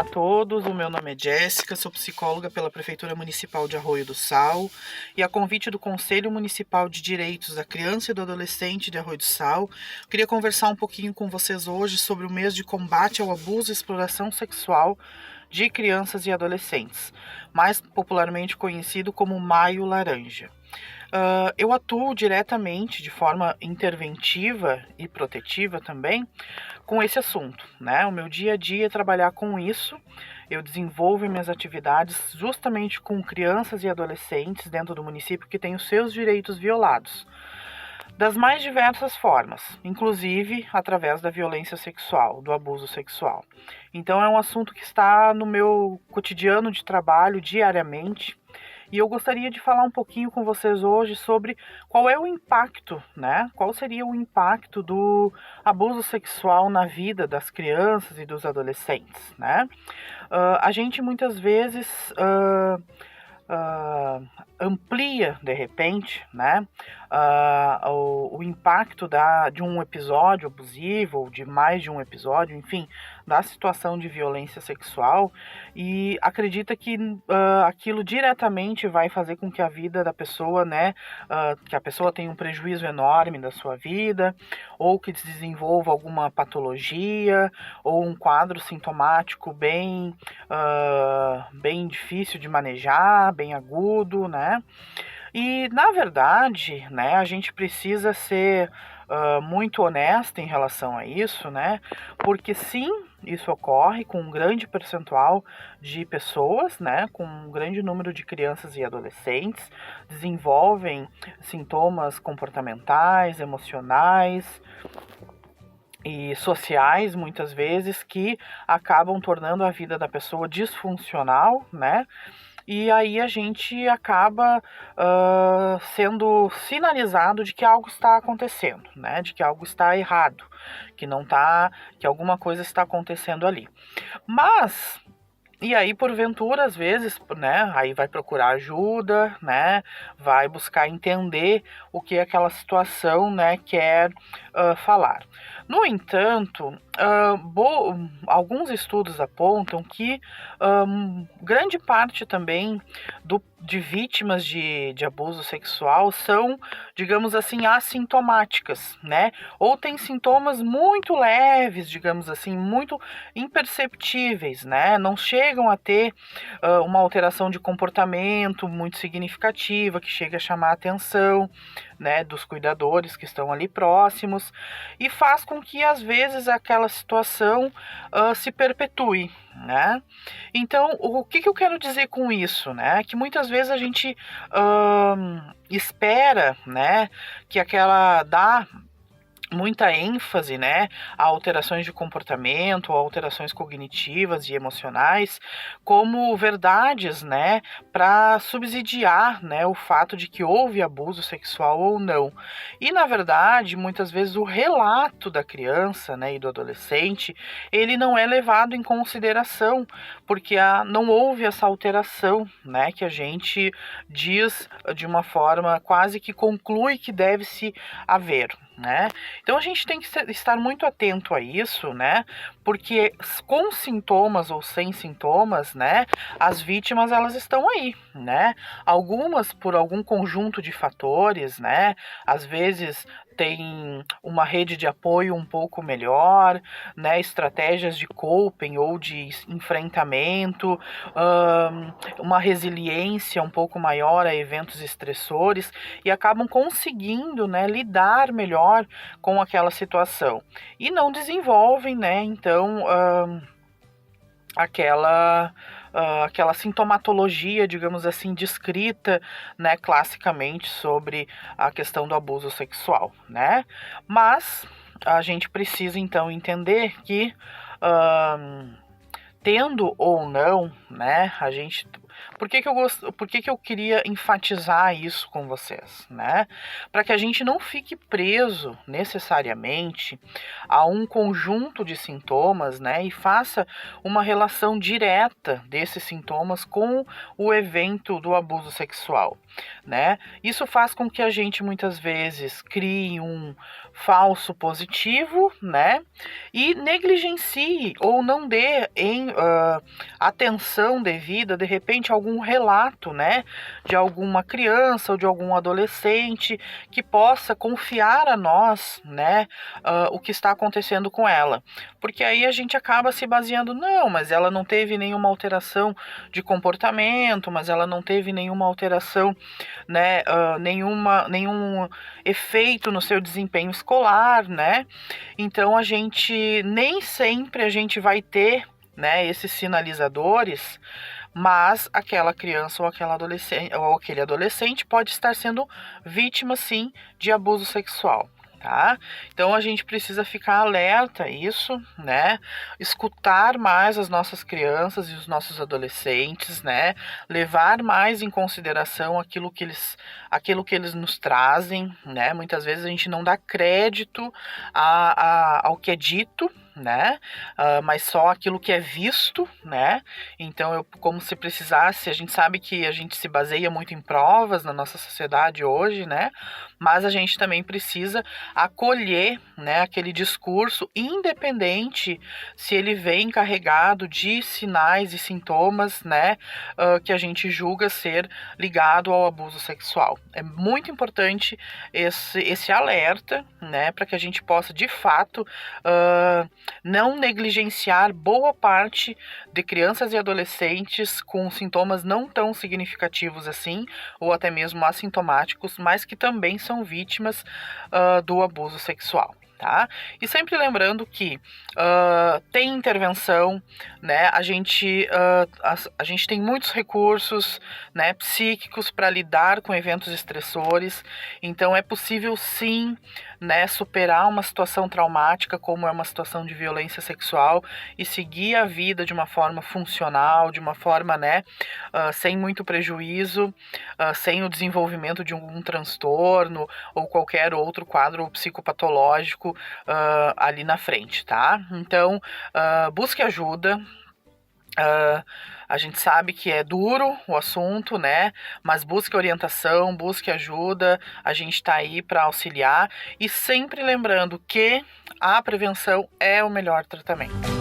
Olá a todos, o meu nome é Jéssica, sou psicóloga pela Prefeitura Municipal de Arroio do Sal e a convite do Conselho Municipal de Direitos da Criança e do Adolescente de Arroio do Sal, queria conversar um pouquinho com vocês hoje sobre o mês de combate ao abuso e exploração sexual de crianças e adolescentes, mais popularmente conhecido como Maio Laranja. Eu atuo diretamente, de forma interventiva e protetiva também, com esse assunto, né? O meu dia a dia é trabalhar com isso. Eu desenvolvo minhas atividades justamente com crianças e adolescentes dentro do município que têm os seus direitos violados, das mais diversas formas, inclusive através da violência sexual, do abuso sexual. Então é um assunto que está no meu cotidiano de trabalho diariamente. E eu gostaria de falar um pouquinho com vocês hoje sobre qual é o impacto, né? Qual seria o impacto do abuso sexual na vida das crianças e dos adolescentes, né? A gente muitas vezes amplia, de repente, né, o impacto de um episódio abusivo ou de mais de um episódio, enfim, da situação de violência sexual e acredita que aquilo diretamente vai fazer com que a vida da pessoa, né, que a pessoa tenha um prejuízo enorme da sua vida ou que desenvolva alguma patologia ou um quadro sintomático bem difícil de manejar, bem agudo, né? E, na verdade, né, a gente precisa ser muito honesta em relação a isso, né? Porque sim, isso ocorre com um grande percentual de pessoas, né? Com um grande número de crianças e adolescentes, desenvolvem sintomas comportamentais, emocionais e sociais, muitas vezes, que acabam tornando a vida da pessoa disfuncional, né? E aí a gente acaba sendo sinalizado de que algo está acontecendo, né? De que algo está errado, que não tá, que alguma coisa está acontecendo ali. Mas e aí, porventura, às vezes, né, aí vai procurar ajuda, né, vai buscar entender o que aquela situação, né, quer falar. No entanto, alguns estudos apontam que grande parte também de vítimas de abuso sexual são, digamos assim, assintomáticas, né, ou têm sintomas muito leves, digamos assim, muito imperceptíveis, né, não chegam a ter uma alteração de comportamento muito significativa, que chega a chamar a atenção, né, dos cuidadores que estão ali próximos, e faz com que, às vezes, aquela situação se perpetue, né? Então, o que eu quero dizer com isso, né? Que muitas vezes a gente espera, né, que aquela dá muita ênfase, né, a alterações de comportamento, a alterações cognitivas e emocionais, como verdades, né, para subsidiar, né, o fato de que houve abuso sexual ou não. E na verdade, muitas vezes o relato da criança, né, e do adolescente, ele não é levado em consideração, porque não houve essa alteração, né, que a gente diz de uma forma quase que conclui que deve se haver, né? Então a gente tem que estar muito atento a isso, né? Porque com sintomas ou sem sintomas, né? As vítimas elas estão aí, né? Algumas por algum conjunto de fatores, né? Às vezes tem uma rede de apoio um pouco melhor, né, estratégias de coping ou de enfrentamento, uma resiliência um pouco maior a eventos estressores e acabam conseguindo, né, lidar melhor com aquela situação e não desenvolvem, né, então aquela sintomatologia, digamos assim, descrita, né, classicamente sobre a questão do abuso sexual, né? Mas a gente precisa então entender que tendo ou não, né, a gente Por que que eu queria enfatizar isso com vocês, né? Para que a gente não fique preso necessariamente a um conjunto de sintomas, né? E faça uma relação direta desses sintomas com o evento do abuso sexual, né? Isso faz com que a gente muitas vezes crie um falso positivo, né? E negligencie ou não dê atenção devida, de repente, a algum relato, né? De alguma criança ou de algum adolescente que possa confiar a nós, né? O que está acontecendo com ela. Porque aí a gente acaba se baseando, não, mas ela não teve nenhuma alteração de comportamento, mas ela não teve nenhuma alteração, né? Nenhum efeito no seu desempenho escolar, né? Então a gente nem sempre a gente vai ter, né, esses sinalizadores, mas aquela criança ou aquele adolescente pode estar sendo vítima sim de abuso sexual. Tá? Então a gente precisa ficar alerta a isso, né? Escutar mais as nossas crianças e os nossos adolescentes, né? Levar mais em consideração aquilo que eles nos trazem, né? Muitas vezes a gente não dá crédito ao que é dito, né? Mas só aquilo que é visto, né? Então, como se precisasse, a gente sabe que a gente se baseia muito em provas na nossa sociedade hoje, né? Mas a gente também precisa acolher, né, aquele discurso, independente se ele vem carregado de sinais e sintomas, né, que a gente julga ser ligado ao abuso sexual. É muito importante esse alerta, né, para que a gente possa, de fato, não negligenciar boa parte de crianças e adolescentes com sintomas não tão significativos assim, ou até mesmo assintomáticos, mas que também são vítimas do abuso sexual. Tá? E sempre lembrando que tem intervenção, né? A gente tem muitos recursos, né, psíquicos para lidar com eventos estressores, então é possível sim, né, superar uma situação traumática como é uma situação de violência sexual e seguir a vida de uma forma funcional, de uma forma, né, sem muito prejuízo, sem o desenvolvimento de algum transtorno ou qualquer outro quadro psicopatológico ali na frente, tá? Então, busque ajuda. A gente sabe que é duro o assunto, né? Mas busque orientação, busque ajuda. A gente está aí para auxiliar e sempre lembrando que a prevenção é o melhor tratamento.